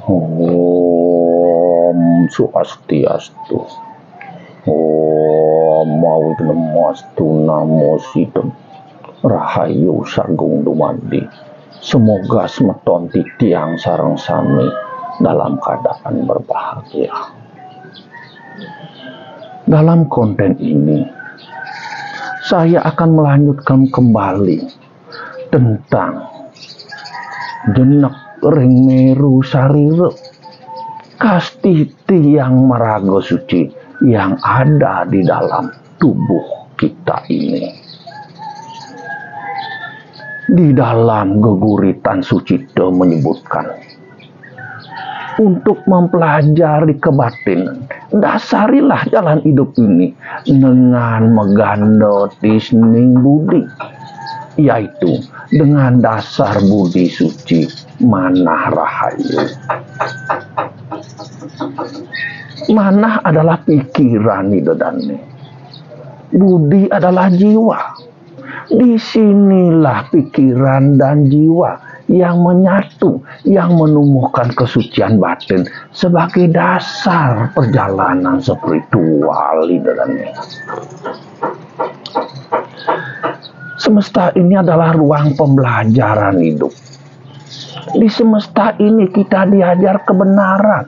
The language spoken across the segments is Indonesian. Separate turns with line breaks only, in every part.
Om Swastiastu. Om Mawignamastu Namo Sidem. Rahayu Sagung Dumadi. Semoga semeton titiang sareng sami dalam keadaan berbahagia. Dalam konten ini saya akan melanjutkan kembali tentang jenak ring meru sarire kastiti yang maraga suci yang ada di dalam tubuh kita ini. Di dalam geguritan Sucita menyebutkan untuk mempelajari kebatinan, dasarilah jalan hidup ini dengan megana tisning budi, yaitu dengan dasar budi suci manah rahayu. Manah adalah pikiran idodane, budi adalah jiwa. Disinilah pikiran dan jiwa yang menyatu, yang menumbuhkan kesucian batin sebagai dasar perjalanan spiritual idodane. Semesta ini adalah ruang pembelajaran hidup. Di semesta ini kita diajar kebenaran.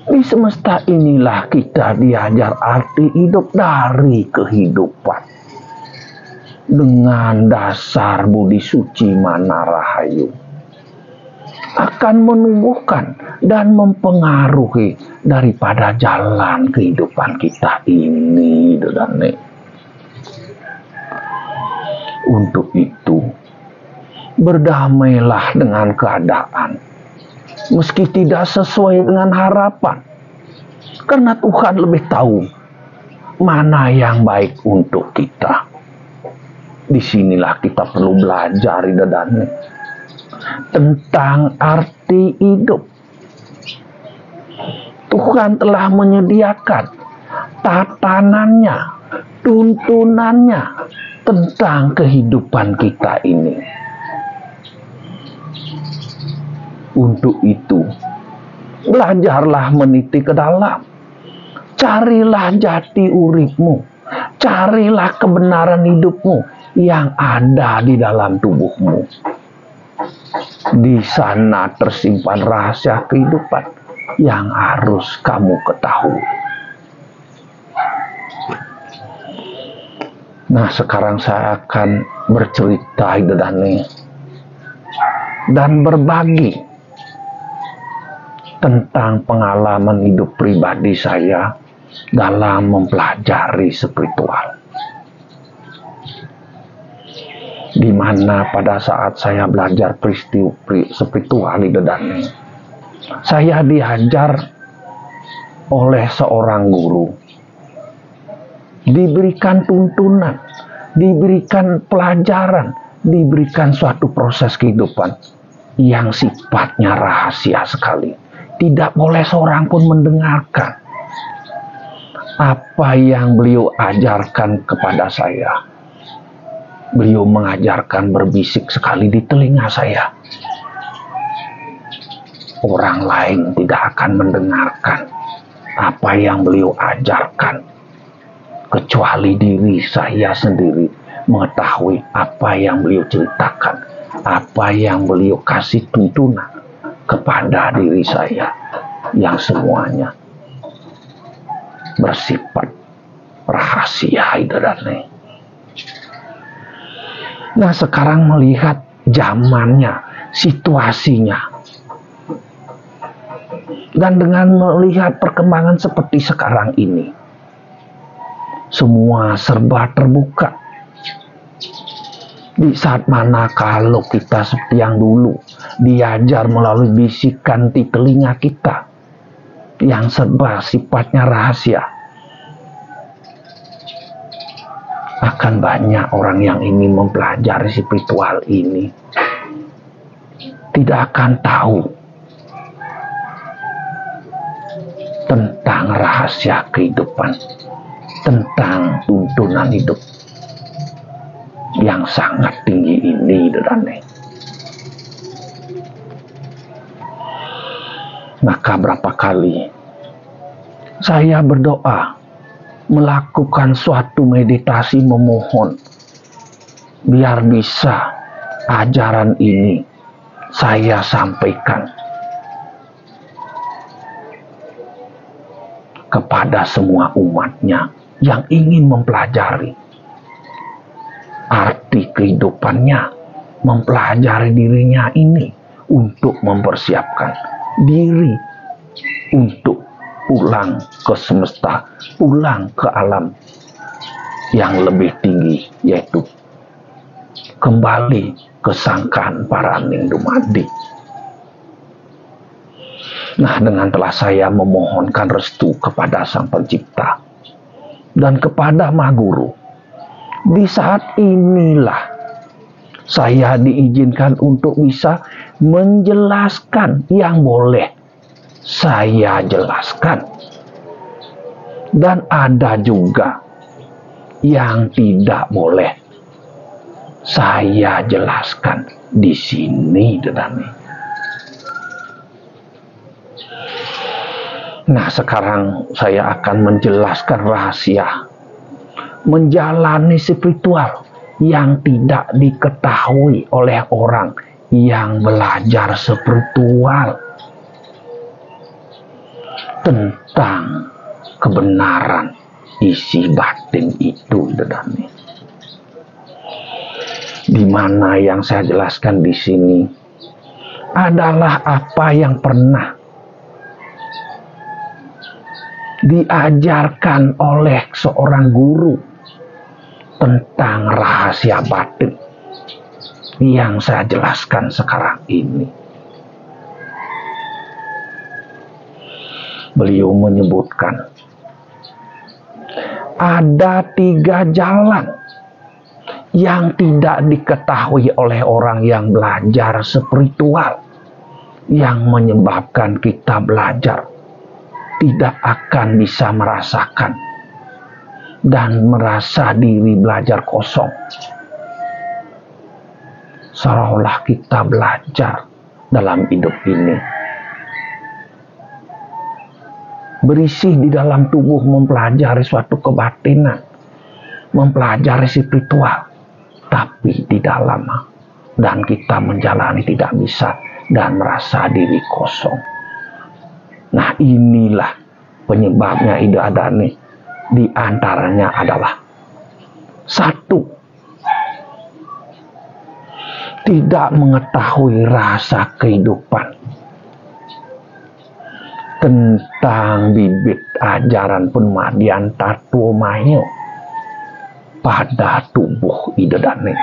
Di semesta inilah kita diajar arti hidup dari kehidupan. Dengan dasar budi suci mana rahayu akan menumbuhkan dan mempengaruhi daripada jalan kehidupan kita ini. Untuk itu, berdamailah dengan keadaan meski tidak sesuai dengan harapan, karena Tuhan lebih tahu mana yang baik untuk kita. Disinilah kita perlu belajar tentang arti hidup. Tuhan telah menyediakan tatanannya, tuntunannya tentang kehidupan kita ini. Untuk itu, belajarlah meniti ke dalam. Carilah jati uripmu. Carilah kebenaran hidupmu yang ada di dalam tubuhmu. Di sana tersimpan rahasia kehidupan yang harus kamu ketahui. Nah, sekarang saya akan bercerita dan berbagi tentang pengalaman hidup pribadi saya dalam mempelajari spiritual. Di mana pada saat saya belajar spiritual saya diajar oleh seorang guru, diberikan tuntunan, diberikan pelajaran, diberikan suatu proses kehidupan yang sifatnya rahasia sekali. Tidak boleh seorang pun mendengarkan apa yang beliau ajarkan kepada saya. Beliau mengajarkan berbisik sekali di telinga saya. Orang lain tidak akan mendengarkan apa yang beliau ajarkan, kecuali diri saya sendiri mengetahui apa yang beliau ceritakan, apa yang beliau kasih tuntunan kepada diri saya, yang semuanya bersifat rahasia idodane. Nah, sekarang melihat zamannya, situasinya, dan dengan melihat perkembangan seperti sekarang ini, semua serba terbuka. Di saat mana kalau kita seperti yang dulu diajar melalui bisikan di telinga kita yang serba sifatnya rahasia, akan banyak orang yang ingin mempelajari spiritual ini tidak akan tahu tentang rahasia kehidupan, tentang tuntunan hidup yang sangat tinggi ini. Maka berapa kali saya berdoa, melakukan suatu meditasi memohon, biar bisa ajaran ini saya sampaikan kepada semua umatnya yang ingin mempelajari arti kehidupannya, mempelajari dirinya ini untuk mempersiapkan diri untuk pulang ke semesta, pulang ke alam yang lebih tinggi, yaitu kembali ke sangkaan paraning dumadi. Nah, dengan telah saya memohonkan restu kepada Sang Pencipta dan kepada Maha Guru, di saat inilah saya diizinkan untuk bisa menjelaskan yang boleh saya jelaskan, dan ada juga yang tidak boleh saya jelaskan di sini, Dedane. Nah, sekarang saya akan menjelaskan rahasia menjalani spiritual yang tidak diketahui oleh orang yang belajar spiritual tentang kebenaran isi batin itu, Dedane. Di mana yang saya jelaskan di sini adalah apa yang pernah diajarkan oleh seorang guru tentang rahasia batin yang saya jelaskan sekarang ini. Beliau menyebutkan ada 3 jalan yang tidak diketahui oleh orang yang belajar spiritual, yang menyebabkan kita belajar tidak akan bisa merasakan dan merasa diri belajar kosong, seolah-olah kita belajar dalam hidup ini berisi di dalam tubuh, mempelajari suatu kebatinan, mempelajari spiritual, tapi di dalam dan kita menjalani tidak bisa dan merasa diri kosong. Nah, inilah penyebabnya, Dedane. Di antaranya adalah 1, tidak mengetahui rasa kehidupan tentang bibit ajaran Penmadian Tattwa Mahyo pada tubuh Dedane.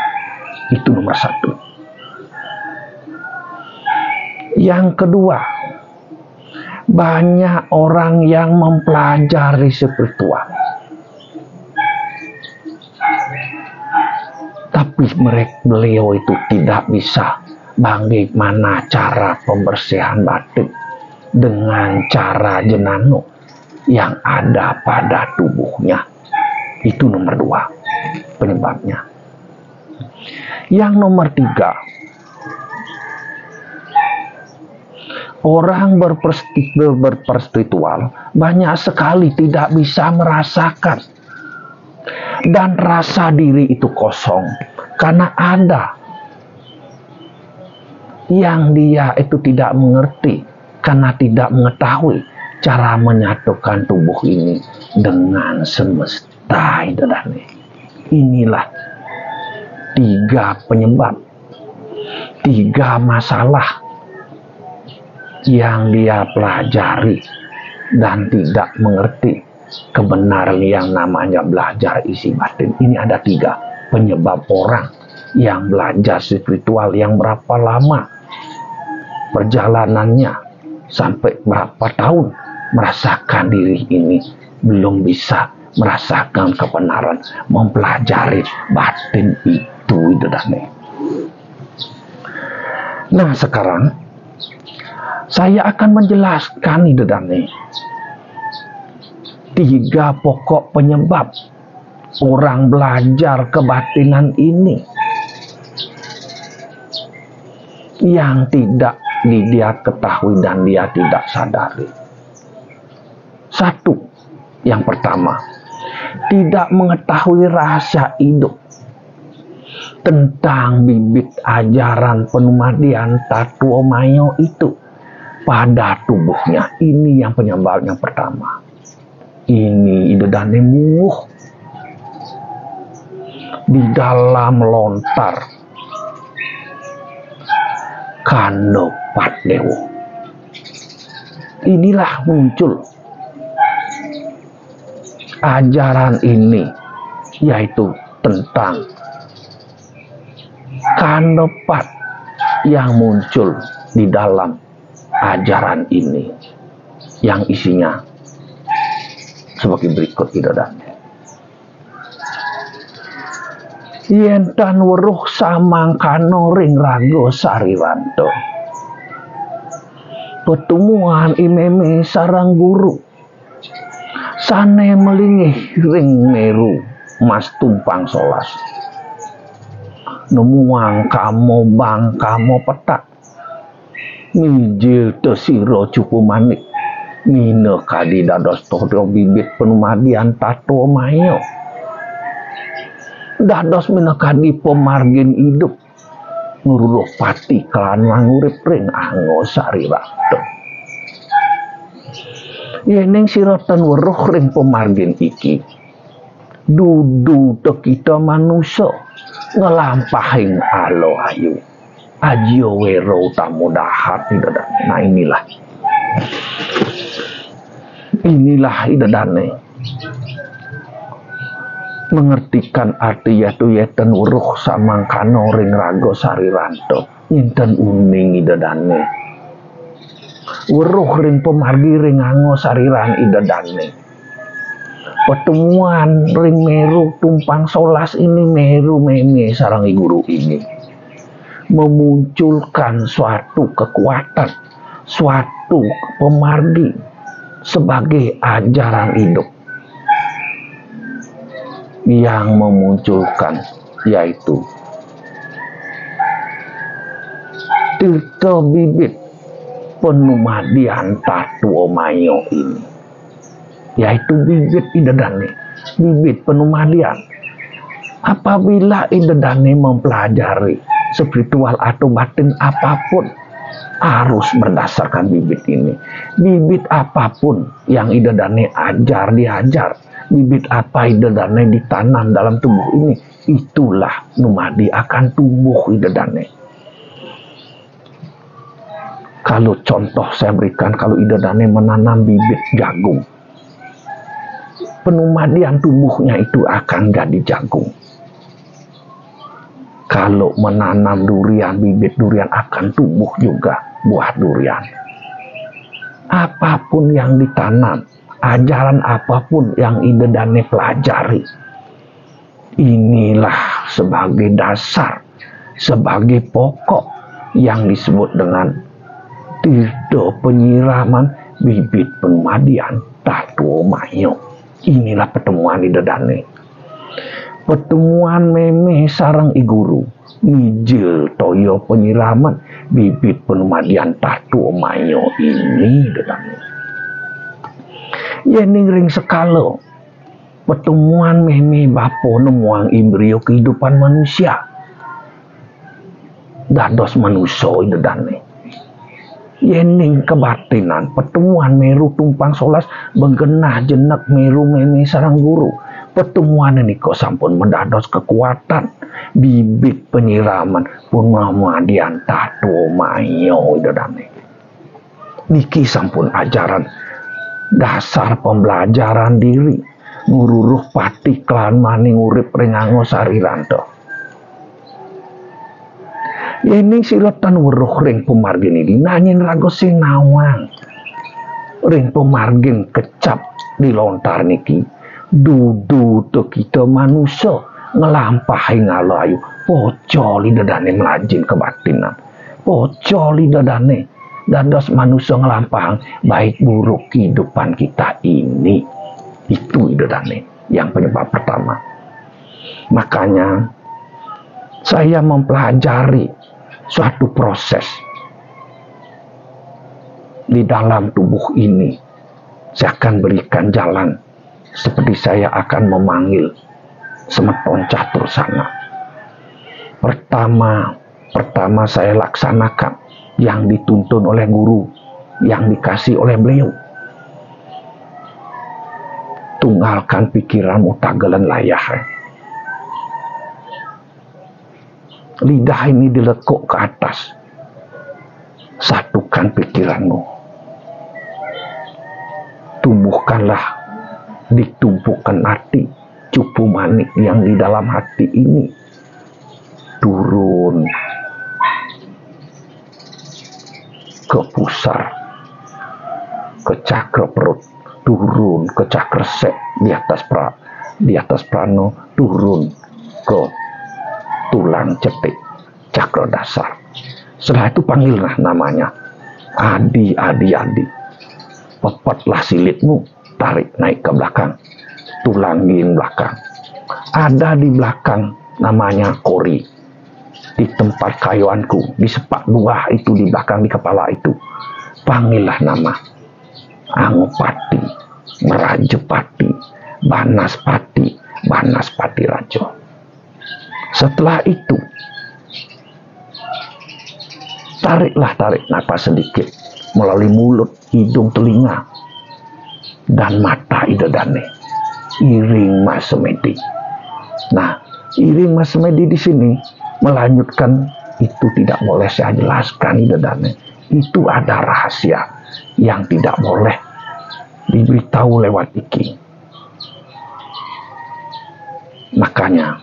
Itu nomor 1. Yang kedua, banyak orang yang mempelajari spiritual, tapi beliau itu tidak bisa bagaimana cara pembersihan batin dengan cara jenano yang ada pada tubuhnya. Itu nomor 2 penyebabnya. Yang nomor 3, orang berperspiritual banyak sekali tidak bisa merasakan dan rasa diri itu kosong, karena ada yang dia itu tidak mengerti karena tidak mengetahui cara menyatukan tubuh ini dengan semesta, Dedane. Inilah 3 penyebab, 3 masalah yang dia pelajari dan tidak mengerti kebenaran yang namanya belajar isi batin. Ini ada 3 penyebab orang yang belajar spiritual, yang berapa lama perjalanannya, sampai berapa tahun merasakan diri ini belum bisa merasakan kebenaran mempelajari batin itu, Dedane. Nah, sekarang saya akan menjelaskan, Dedane, 3 pokok penyebab orang belajar kebatinan ini yang tidak dia ketahui dan dia tidak sadari. Satu, yang pertama, tidak mengetahui rahasia hidup tentang bibit ajaran penumadian Tatuo Mayo itu pada tubuhnya. Ini yang penyebab yang pertama. Ini idedane muwuh di dalam lontar Kanopat Dewo. Inilah muncul ajaran ini, yaitu tentang Kanopat yang muncul di dalam ajaran ini, yang isinya sebagai berikut idedane. Yen tan weruh samangkana ring raga sariwanto, pertemuan imeme sarang guru sane melingih ring meru mas tumpang solas, nemuang kamo bang kamo petak mijil tesiro cupu manik mine kadi dados todo bibit penumadian Tatuo Mayo, dados minakadi pemargin hidup nguruh pati kelan mangurip ring ango sariwanto. Yening sirotan weruh ring pemargin iki dudu kita manusia ngelampahing alo ayu ajio wero tamu dahat idedane. Nah inilah idedane mengertikan arti yaitu yeten weruh samangkana ring raga sariwanto nyinten uning idedane, weruh ring pemargi ring ango sariran idedane. Pertemuan ring meru tumpang solas ini, meru meme sarang guru ini memunculkan suatu kekuatan, suatu pemargi sebagai ajaran hidup yang memunculkan, yaitu tirta bibit penumadian Tatuo Mayo ini, yaitu bibit idedane, bibit penumadian. Apabila idedane mempelajari spiritual atau batin apapun, harus berdasarkan bibit ini. Bibit apapun yang idedane diajar, bibit apa idedane ditanam dalam tubuh ini, itulah numadi akan tumbuh idedane. Kalau contoh saya berikan, kalau idedane menanam bibit jagung, penumadian tubuhnya itu akan jadi jagung. Kalau menanam durian, bibit durian akan tumbuh juga buah durian. Apapun yang ditanam, ajaran apapun yang idedane pelajari, inilah sebagai dasar, sebagai pokok yang disebut dengan tirta penyiraman bibit penumadian Tatuo Mayo. Inilah pertemuan idedane. Pertemuan meme sarang iguru mijil toyo penyiraman bibit penumadian Tatuo Mayo ini idedane. Yening ring sekalo pertemuan meme bapo nemuang embrio kehidupan manusia dados manusia idedane. Yening kebatinan pertemuan meru tumpang solas begenah jenak meru meme sarang guru. Pertemuan ini kok sampun mendados kekuatan bibit penyiraman penumadian Tatuo Mayo idedane. Niki sampun ajaran dasar pembelajaran diri ngururuh pati klan maning urip ring ango sariranto. Yening silotan weruh ring pemargin ini nanyen rago sinawang ring pemargin kecap di lontar niki dudu kita manusia ngelampahi ngalo ayu pocol idedane melajin kebatinan, pocol idedane dados manusia ngelampahang baik buruk kehidupan kita ini. Itu idedane yang penyebab pertama. Makanya saya mempelajari suatu proses di dalam tubuh ini. Saya akan berikan jalan seperti saya akan memanggil semeton catur sana. Pertama saya laksanakan yang dituntun oleh guru, yang dikasih oleh beliau. Tunggalkan pikiranmu tagelen layah. Lidah ini dilekuk ke atas. Satukan pikiranmu. Tumbuhkanlah, ditumpukan hati, cupu manik yang di dalam hati ini. Turun ke pusar, ke cakra perut, turun ke cakra sek di atas prano, turun ke tulang cetik, cakra dasar. Setelah itu panggillah namanya, Adi. Pepatlah silitmu, tarik naik ke belakang, tulangin belakang. Ada di belakang namanya Kori, di tempat kayuanku, di sepak dua itu di belakang di kepala itu. Panggillah nama Angopati, Merajepati, Banaspati Rajo. Setelah itu tarik napas sedikit melalui mulut, hidung, telinga, dan mata Idodane. Iring Masemedi. Nah, Iring Masemedi di sini melanjutkan, itu tidak boleh saya jelaskan Idodane. Itu ada rahasia yang tidak boleh diberitahu lewat iki. Makanya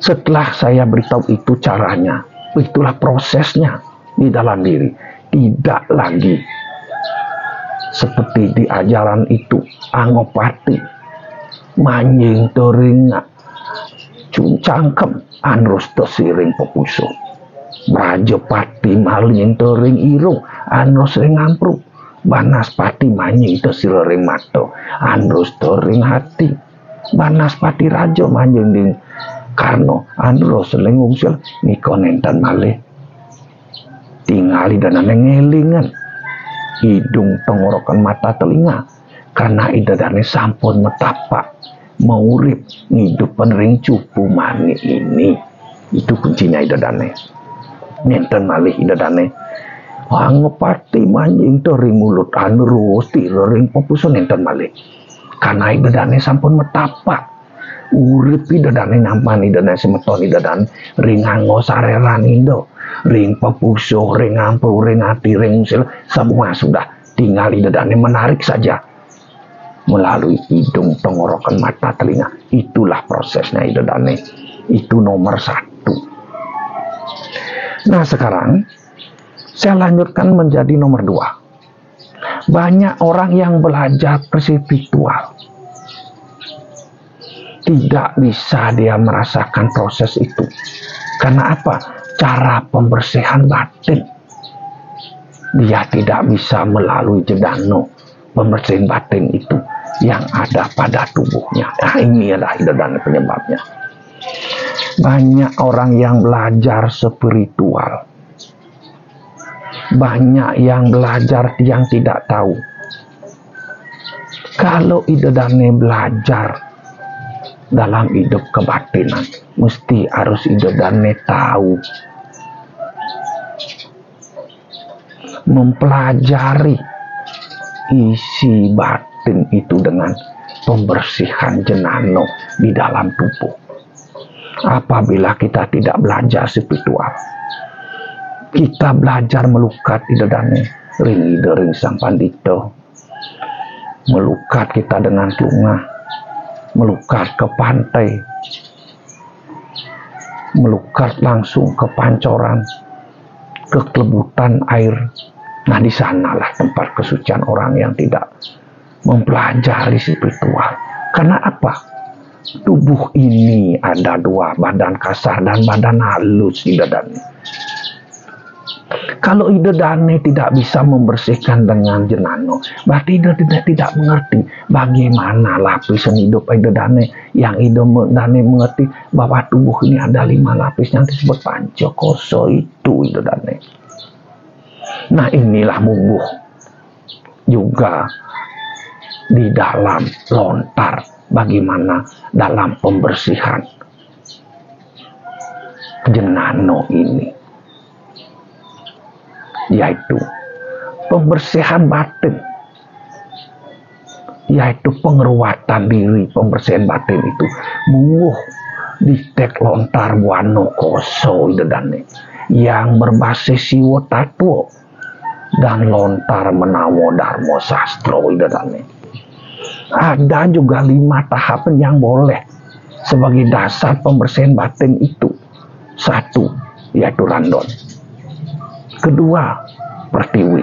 setelah saya beritahu itu caranya, itulah prosesnya di dalam diri. Tidak lagi seperti di ajaran itu, Angopati manjing teringa cangkem anrus tesiring pepuso, Rajapati maling tering irung anrus ring ampruk, Banaspati manjing tesiring mato anrus tering hati, Banaspati Rajo manjing ding karno anrus lengungsil nikonentan malih tingali dan ngelingan hidung, tenggorokan, mata, telinga, karena Idodane sampun metapak maurip ngidup penering cupu mani ini. Itu kuncinya Idodane. Nenten malih Idodane Angopati manjing tering mulut anrus ring pepuso nenten malih, karena Idodane sampun metapak urip Idodane nampan Idodane semeton Idodane ring anggo sareran Indo, ring pepuso, ring ampru, ring hati, ring usil, semua sudah tinggal Idodane menarik saja melalui hidung, tenggorokan, mata, telinga. Itulah prosesnya Idodane. Itu nomor 1. Nah, sekarang saya lanjutkan menjadi nomor 2. Banyak orang yang belajar spiritual tidak bisa dia merasakan proses itu. Karena apa? Cara pembersihan batin. Dia tidak bisa melalui jedano pembersihan batin itu yang ada pada tubuhnya. Nah, ini adalah Idodane penyebabnya. Banyak orang yang belajar spiritual, banyak yang belajar yang tidak tahu. Kalau Idodane belajar dalam hidup kebatinan, mesti harus Idodane tahu, mempelajari isi batin itu dengan pembersihan jenano di dalam tubuh. Apabila kita tidak belajar spiritual, kita belajar melukat Idodane ring ide ring sang pandito, melukat kita dengan lunga, melukat ke pantai, melukat langsung ke pancoran, ke kelebutan air. Nah, di sanalah tempat kesucian orang yang tidak mempelajari spiritual. Karena apa? Tubuh ini ada 2, badan kasar dan badan halus Idodane. Kalau Idodane tidak bisa membersihkan dengan jenano, berarti Idodane tidak mengerti bagaimana lapisan hidup Idodane. Yang Idodane mengerti bahwa tubuh ini ada 5 lapis yang disebut pancokoso itu Idodane. Nah inilah mungguh juga di dalam lontar, bagaimana dalam pembersihan jenano ini, yaitu pembersihan batin, yaitu pengeruatan diri. Pembersihan batin itu mungguh di tek lontar wano koso idedane yang berbasis siwo tatuo dan lontar menawo darmo sastro idedane. Ada juga 5 tahapan yang boleh sebagai dasar pembersihan batin itu. 1, yaitu randon. 2, pertiwi.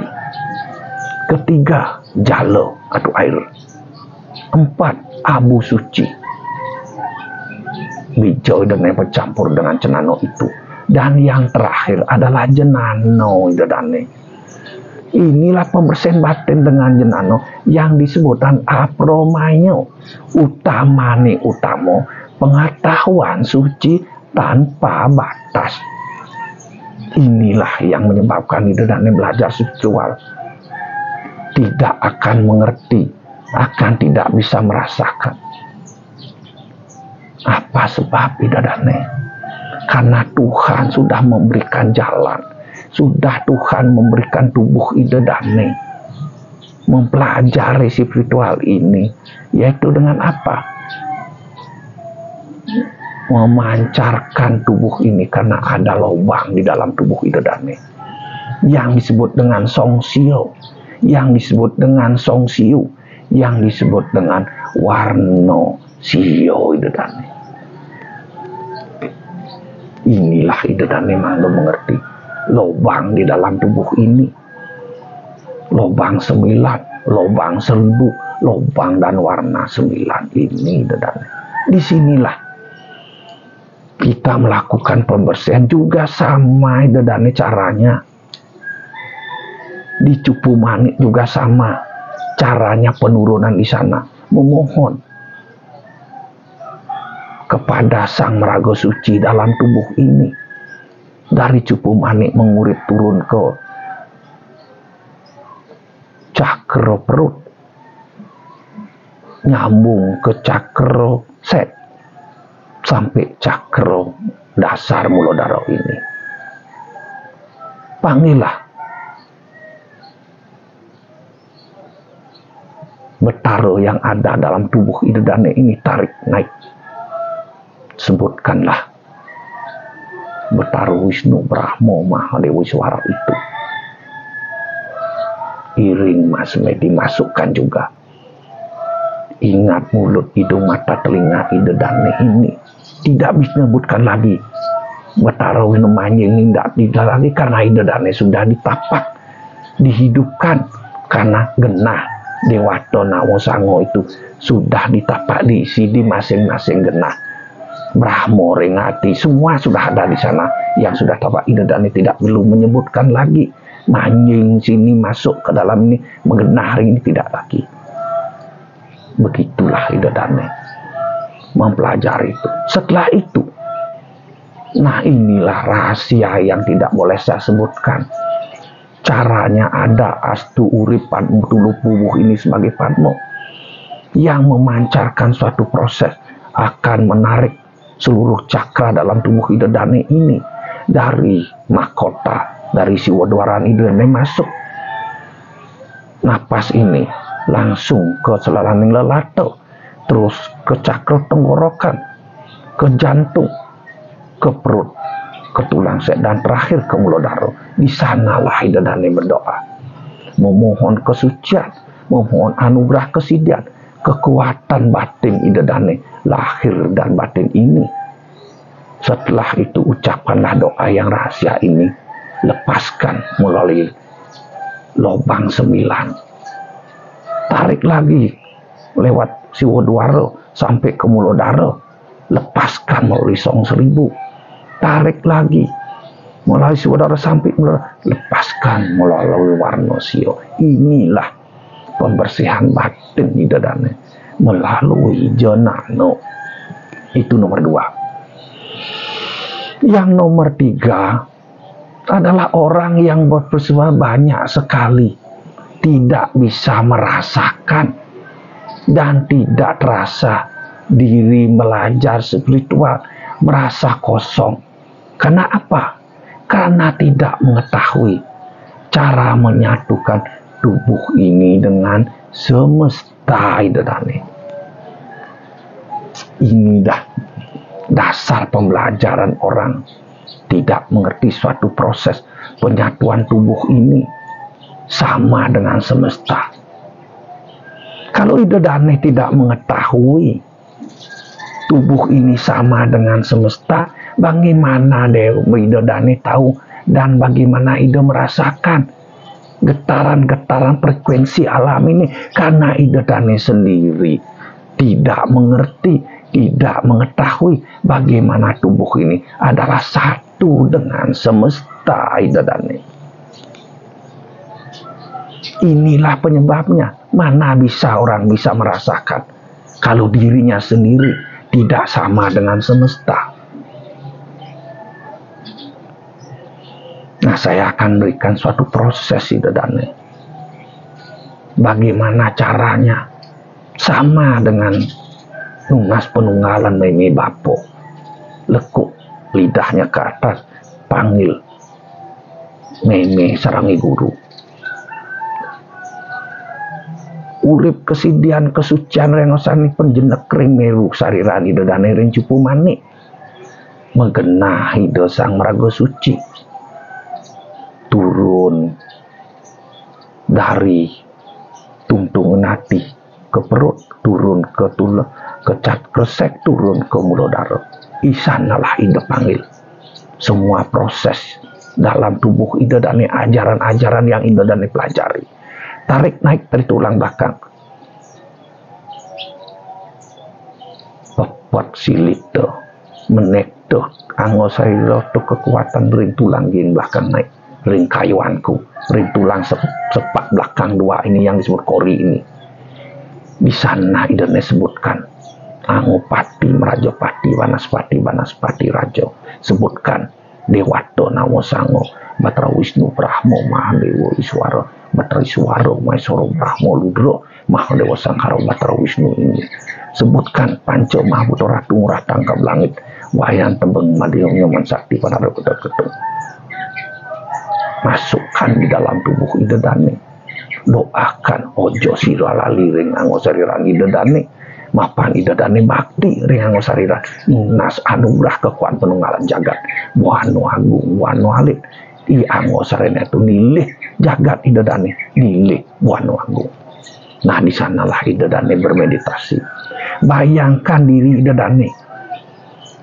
3, jalo atau air. 4, abu suci. Bijau dan yang bercampur dengan cenano itu. Dan yang terakhir adalah jenano idedane. Inilah pembersihan batin dengan jenano yang disebutkan apromayo, utamane utamo, pengetahuan suci tanpa batas. Inilah yang menyebabkan idedane belajar spiritual tidak akan mengerti, akan tidak bisa merasakan. Apa sebab idedane? Karena Tuhan sudah memberikan jalan, sudah Tuhan memberikan tubuh idedane mempelajari spiritual ini, yaitu dengan apa? Memancarkan tubuh ini, karena ada lubang di dalam tubuh idedane yang disebut dengan songsio, yang disebut dengan songsiu, yang disebut dengan warno sio idedane. Inilah idedane mangga mengerti lubang di dalam tubuh ini, lubang 9, lubang 1000, lubang dan warna 9 ini idedane. Disinilah kita melakukan pembersihan juga sama idedane caranya. Di Cupu Manik juga sama caranya penurunan di sana, memohon kepada Sang Meraga Suci dalam tubuh ini. Dari Cupu Manik mengurit turun ke cakra perut, nyambung ke cakra set, sampai cakra dasar muladhara ini. Panggillah betara yang ada dalam tubuh idedane ini, tarik naik. Sebutkanlah betara Wisnu, Brahma, Mahadewa Swara itu. Iring mas dimasukkan juga. Ingat mulut, hidung, mata, telinga idedane ini. Tidak bisa menyebutkan lagi betara Wisnu Manjing, tidak lagi, karena idedane sudah ditapak, dihidupkan, karena genah Dewata Nawa Sango itu sudah ditapak, diisi di masing-masing genah. Brahmo, Ringati, semua sudah ada di sana yang sudah tapak idedane, tidak perlu menyebutkan lagi manjing sini masuk ke dalam ini, mengenah ini, tidak lagi. Begitulah idedane mempelajari itu. Setelah itu, nah inilah rahasia yang tidak boleh saya sebutkan. Caranya ada, astu urip padmo tulu pubuh ini sebagai padmo yang memancarkan suatu proses, akan menarik seluruh cakra dalam tubuh idedane ini dari mahkota, dari siwadwaran idedane masuk. Napas ini langsung ke selaraning lelato, terus ke cakra tenggorokan, ke jantung, ke perut, ke tulang set, dan terakhir ke muladhara. Di sanalah idedane berdoa, memohon kesucian, memohon anugerah kesidian, kekuatan batin idedane, lahir dan batin ini. Setelah itu ucapkanlah doa yang rahasia ini, lepaskan melalui lubang 9, tarik lagi lewat siwadwara sampai ke muladhara, lepaskan melalui song 1000, tarik lagi melalui siwadwara sampai muladhara, lepaskan melalui warna sio. Inilah pembersihan batin idedane melalui jenano. Itu nomor 2. Yang nomor 3, adalah orang yang berperistiwa banyak sekali tidak bisa merasakan dan tidak terasa diri belajar spiritual, merasa kosong. Karena apa? Karena tidak mengetahui cara menyatukan tubuh ini dengan semesta. Ini dah dasar pembelajaran orang tidak mengerti suatu proses penyatuan tubuh ini sama dengan semesta. Kalau Ida Dane tidak mengetahui tubuh ini sama dengan semesta, bagaimana Ida Dane tahu dan bagaimana Ida merasakan getaran-getaran frekuensi alam ini? Karena Ida Dane sendiri tidak mengerti, tidak mengetahui bagaimana tubuh ini adalah satu dengan semesta. Ida Dane, inilah penyebabnya. Mana bisa orang bisa merasakan kalau dirinya sendiri tidak sama dengan semesta. Nah, saya akan berikan suatu proses Ida Dane. Bagaimana caranya sama dengan nunas penunggalan meme bapo. Lekuk lidahnya ke atas, panggil meme sarangi guru. Urip kesidian kesucian rengosani penjenek meru sariran Ida Dane ring cupu manik mengenah Ida sang meraga suci turun dari tungtung nati ke perut, turun ke tulang, ke cat kresek, turun ke mulut darah. Isanalah Ida panggil semua proses dalam tubuh Ida Dane, ajaran-ajaran yang Ida Dane pelajari. Tarik naik dari tulang belakang, pepot silit tuh, menek tuh, angosai tuh kekuatan ring tulang gin belakang naik, ring kayuanku, ring tulang sepak belakang dua ini yang disebut kori ini. Di sana Ida Dane sebutkan Angopati, Merajapati, Banaspati Rajo, sebutkan Dewato Namo Sango, Batra Wisnu Brahmo Mahadewa Iswara, Batra Iswara Maesoro Brahmo Ludro Mahadewa Sangkara Batra Wisnu ini. Sebutkan Panco Mahabuto Ratu Murah Tangkap Langit, Wayan Tembeng Madiong Nyoman Sakti Panada Ketat Ketung. Masukkan di dalam tubuh Ida Dane. Doakan ojo sira lali ring angosariran Ida Dane. Mapan Ida Dane bakti ring angosariran nas anugerah kekuatan penunggalan jagat. Wano agung, wano alit. I angosarena itu nilih jagat Ida Dane, nilih wano agung. Nah, di sanalah Ida Dane bermeditasi. Bayangkan diri Ida Dane,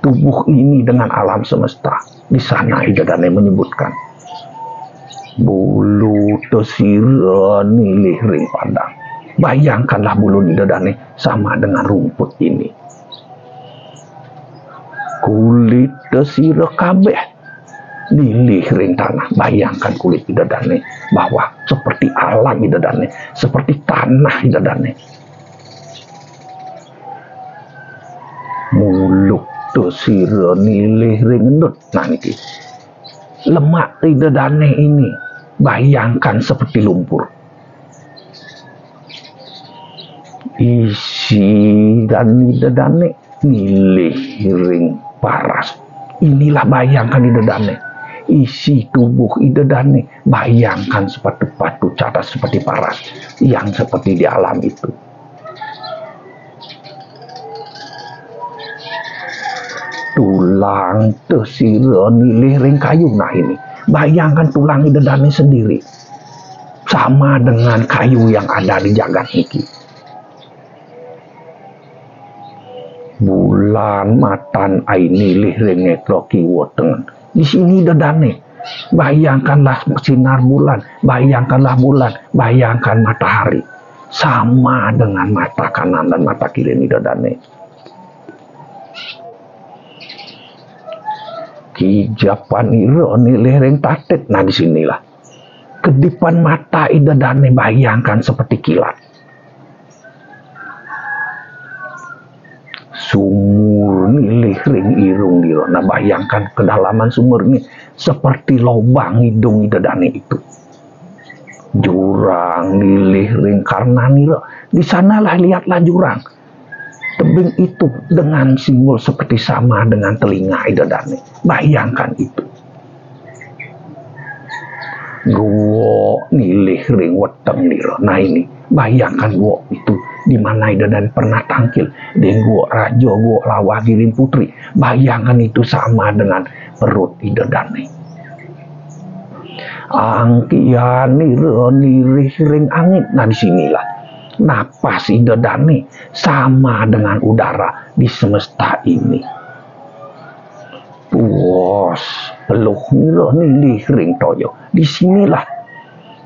tubuh ini dengan alam semesta. Di sana Ida Dane menyebutkan bulu tesira nilih ring padang. Bayangkanlah bulu Ida Dane sama dengan rumput ini. Kulit tesira kabeh nilih ring tanah. Bayangkan kulit Ida Dane bahwa seperti alam Ida Dane, seperti tanah Ida Dane. Muluk tesira nilih ring endut. Nah niki lemak Ida Dane ini bayangkan seperti lumpur. Isi dan Ida Dane nilih ring paras. Inilah bayangkan Ida Dane. Isi tubuh Ida Dane bayangkan seperti batu cadas, seperti paras yang seperti di alam itu. Tulang tesira nilih ring kayu. Nah ini bayangkan tulang Ida Dane sendiri sama dengan kayu yang ada di jagat niki. Bulan matan aini lih ring netro kiwo tengen. Di sini Ida Dane bayangkanlah sinar bulan, bayangkanlah bulan, bayangkan matahari sama dengan mata kanan dan mata kiri Ida Dane. Kijapan iro nilih ring tatet. Nah disinilah kedipan mata Ida Dane bayangkan seperti kilat. Sumur nilih ring irung diro. Nah bayangkan kedalaman sumur ini seperti lubang hidung idadane itu. Jurang nilih ring karena niro. Di sanalah lihatlah jurang. Tebing itu dengan simbol seperti sama dengan telinga idadane. Bayangkan itu. Gua nilih ring weteng niro. Nah ini bayangkan gua itu di mana idadane pernah tangkil dengan gua rajo gua lawah giring putri. Bayangkan itu sama dengan perut idadane. Angkian niro nilih ring angin. Nah disinilah napas idadane sama dengan udara di semesta ini. Puas peluh niro nilih ring toyo. Disinilah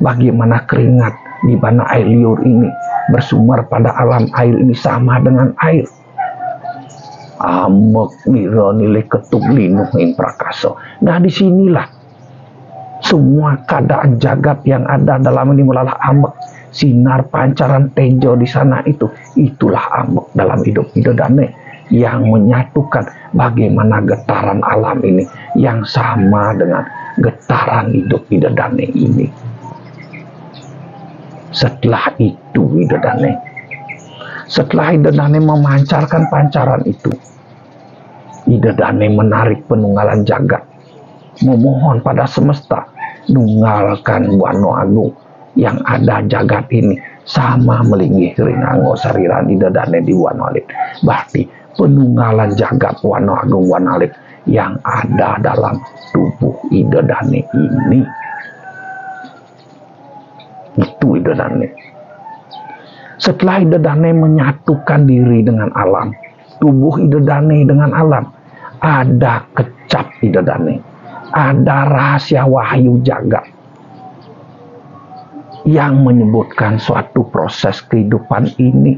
bagaimana keringat di mana air liur ini bersumber pada alam air ini sama dengan air. Amek niro nilih ketuk linuh ing prakaso. Nah disinilah semua keadaan jagat yang ada dalam ini mulalah amek. Sinar pancaran tejo di sana itulah amek dalam hidup idadane yang menyatukan bagaimana getaran alam ini yang sama dengan getaran hidup idadane ini. Setelah itu setelah idadane memancarkan pancaran itu, idadane menarik penunggalan jagat, memohon pada semesta, nunggalkan Wano Agung yang ada jagat ini sama melinggih rinango sariran idadane di Wano Alit. Berarti penunggalan jagat Wano Agung Wano Alit yang ada dalam tubuh idadane ini. Itu idadane. Setelah idadane menyatukan diri dengan alam, tubuh idadane dengan alam, ada kecap idadane, ada rahasia wahyu jagat yang menyebutkan suatu proses kehidupan ini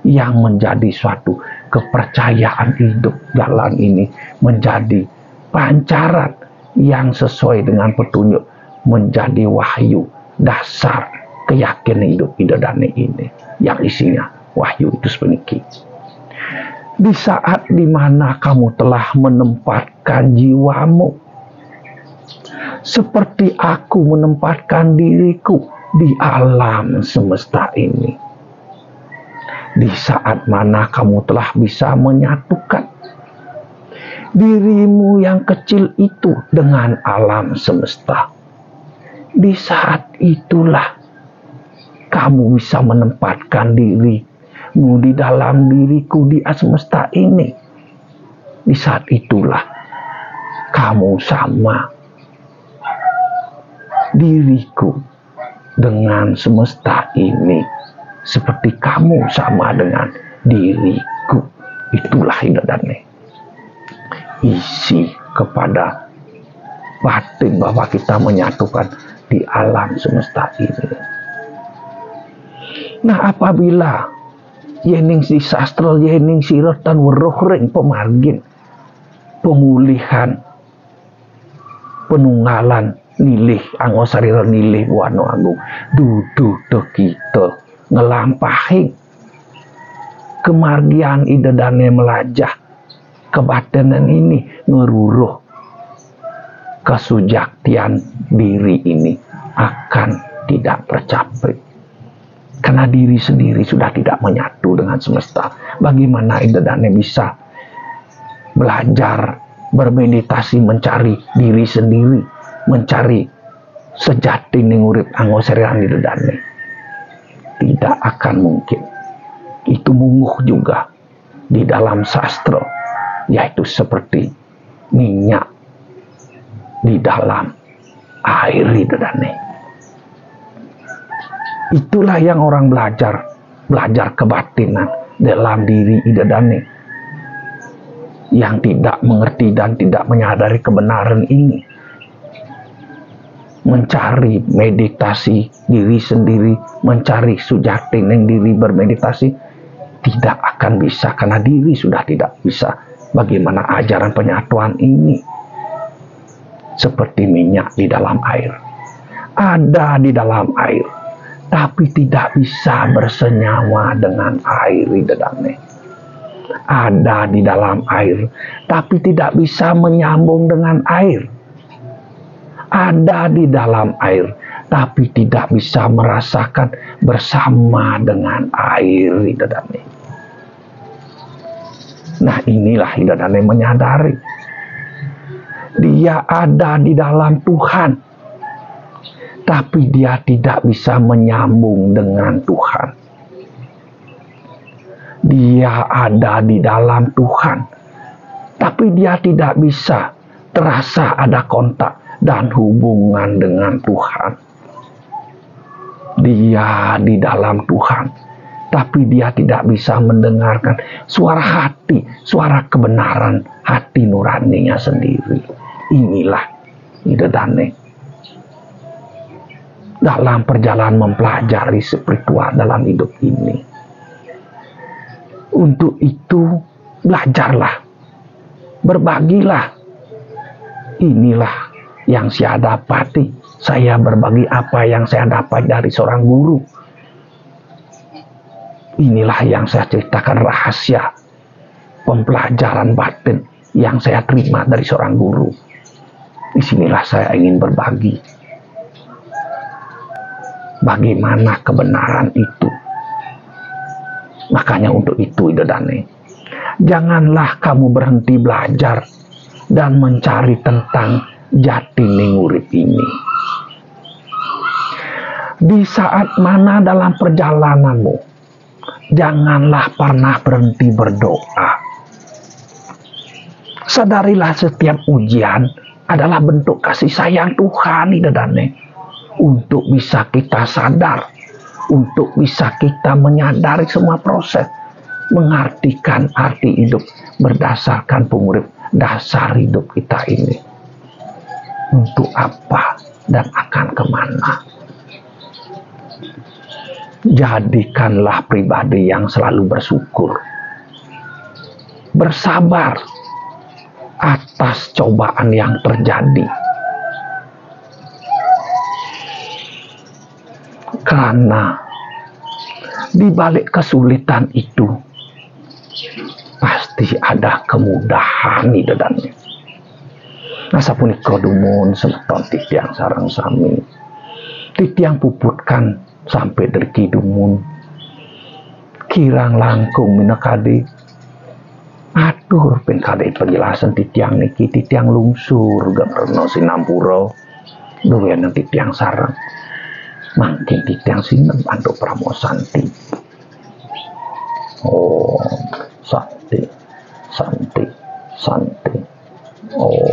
yang menjadi suatu kepercayaan hidup jalan ini menjadi pancaran yang sesuai dengan petunjuk, menjadi wahyu dasar keyakinan hidup idadane ini yang isinya wahyu itu sepeniki. Di saat dimana kamu telah menempatkan jiwamu seperti aku menempatkan diriku di alam semesta ini, di saat mana kamu telah bisa menyatukan dirimu yang kecil itu dengan alam semesta, di saat itulah kamu bisa menempatkan dirimu di dalam diriku di semesta ini. Di saat itulah kamu sama diriku dengan semesta ini, seperti kamu sama dengan diriku. Itulah idadane isi kepada batin bahwa kita menyatukan di alam semesta ini. Nah apabila yening si sastra yening si rotan weruh ring pemargin pemulihan penunggalan nilih angosarira nilih Wano Agung dudu kita ngelampahi kemargian idadane melajah kebatinan ini, ngeruruh kesujaktian diri ini akan tidak tercapai karena diri sendiri sudah tidak menyatu dengan semesta. Bagaimana idadane bisa belajar bermeditasi mencari diri sendiri, mencari sejati ning urip angosarian idadane? Tidak akan mungkin. Itu mungguh juga di dalam sastra, yaitu seperti minyak di dalam air idadane. Itulah yang orang belajar kebatinan dalam diri idadane yang tidak mengerti dan tidak menyadari kebenaran ini. Mencari meditasi diri sendiri, mencari sujati neng diri bermeditasi tidak akan bisa karena diri sudah tidak bisa. Bagaimana ajaran penyatuan ini? Seperti minyak di dalam air. Ada di dalam air, tapi tidak bisa bersenyawa dengan air idadane. ada di dalam air, tapi tidak bisa menyambung dengan air. Ada di dalam air, tapi tidak bisa merasakan bersama dengan air. Nah, inilah Hidadane menyadari dia ada di dalam Tuhan, tapi dia tidak bisa menyambung dengan Tuhan. Dia ada di dalam Tuhan, tapi dia tidak bisa terasa ada kontak dan hubungan dengan Tuhan. Dia di dalam Tuhan, tapi dia tidak bisa mendengarkan suara hati, suara kebenaran hati nuraninya sendiri. Inilah Hidadane dalam perjalanan mempelajari spiritual dalam hidup ini. Untuk itu, belajarlah, berbagilah. Inilah yang saya dapati. Saya berbagi apa yang saya dapat dari seorang guru. Inilah yang saya ceritakan rahasia pembelajaran batin yang saya terima dari seorang guru. Disinilah saya ingin berbagi. Bagaimana kebenaran itu. Makanya untuk itu Hidadane, janganlah kamu berhenti belajar dan mencari tentang jati urip ini. Di saat mana dalam perjalananmu, janganlah pernah berhenti berdoa. Sadarilah setiap ujian adalah bentuk kasih sayang Tuhan Hidadane, untuk bisa kita sadar, untuk bisa kita menyadari semua proses, mengartikan arti hidup berdasarkan pengurip dasar hidup kita ini. Untuk apa dan akan kemana? Jadikanlah pribadi yang selalu bersyukur, bersabar atas cobaan yang terjadi. Karena di balik kesulitan itu pasti ada kemudahan di dalamnya. Nasa punika dumun semeton titiang sareng sami, titiang puputkan sampai derki dumun, kirang langkung minakade atur pengkade penjelasan titiang niki, titiang lungsur gamerno sinampura duwen titiang sareng. Mangkin titiang sinem antuk pramosanti. Oh, santi, santi, santi. Oh.